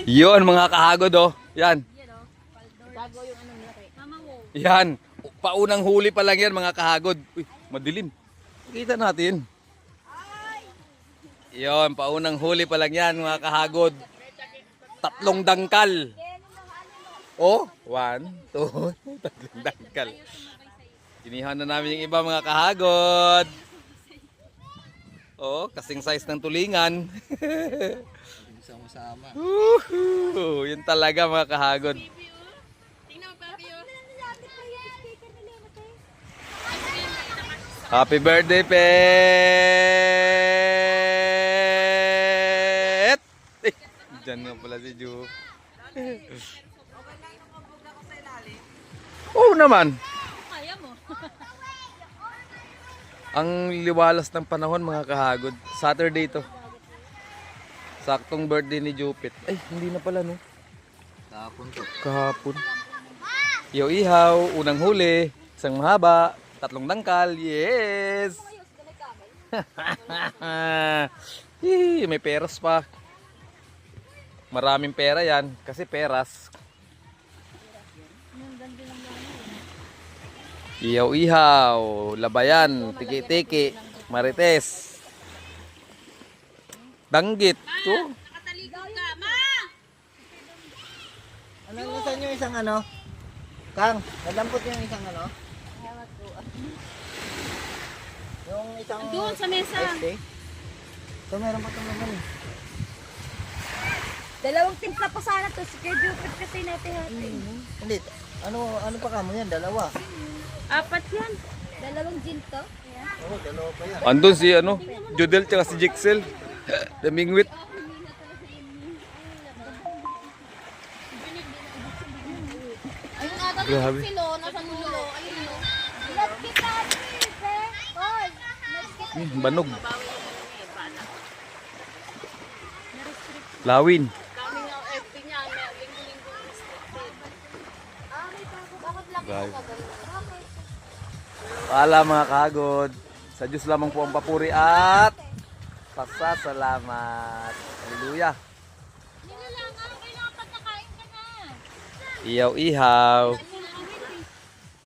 Yun mga kahagod oh. Yan. Bago yung anong laki. Yan. Paunang huli pa lang yan mga kahagod. Uy, madilim. Kita natin. Yun, paunang huli pa lang yan mga kahagod. 3 dangkal. Oh, 1, 2, 3 dangkal. Inihan na namin yung iba mga kahagod. Oh, kasing size ng tulingan. Sama-sama. Yun talaga mga kahagod. Tingnan mo, papi, oh. Happy birthday, Pet! Diyan nga pala si Ju. Oo naman. Kaya mo. Ang liwalas ng panahon mga kahagod. Saturday to. Saktong birthday ni Jupit. Ay, hindi na pala no. Kahapon to. Kahapon. Ihaw, unang huli. Isang mahaba. 3 dangkal. Yes! May peras pa. Maraming pera yan. Kasi peras. Ihaw-ihaw. Labayan. Tiki-tiki. Marites. Danggit. To. Nakatalikod ka, ma! Ano gusto nyo isang ano? Kang, nalampot yung isang ano? Yung isang... Doon sa mesa. Este. Ito meron pa itong naman eh. Dalawang timpla pa sana to. Si Kuya Jupit kasi natin hati. Hindi. Ano pa kamo yan? Dalawa. 4 yan. Dalawang gin to. Oo, dalawa pa yan. Andun si ano, Jodel tsaka si Jixel. Damingwit. Ayun ata Grabe. silo, nasa nulo. Ayun no. Let's get out of here, Hoy! Banog. Lawin. Kami nga FP niya, may linggo-linggo restricted. Bakit lang Grabe. ako gagawin? Pala mga kagod. Sa Diyos lamang po ang papuri at pasasalamat. Hallelujah. Hindi na lang, kailangan pagkakain ka na. Ihaw-ihaw.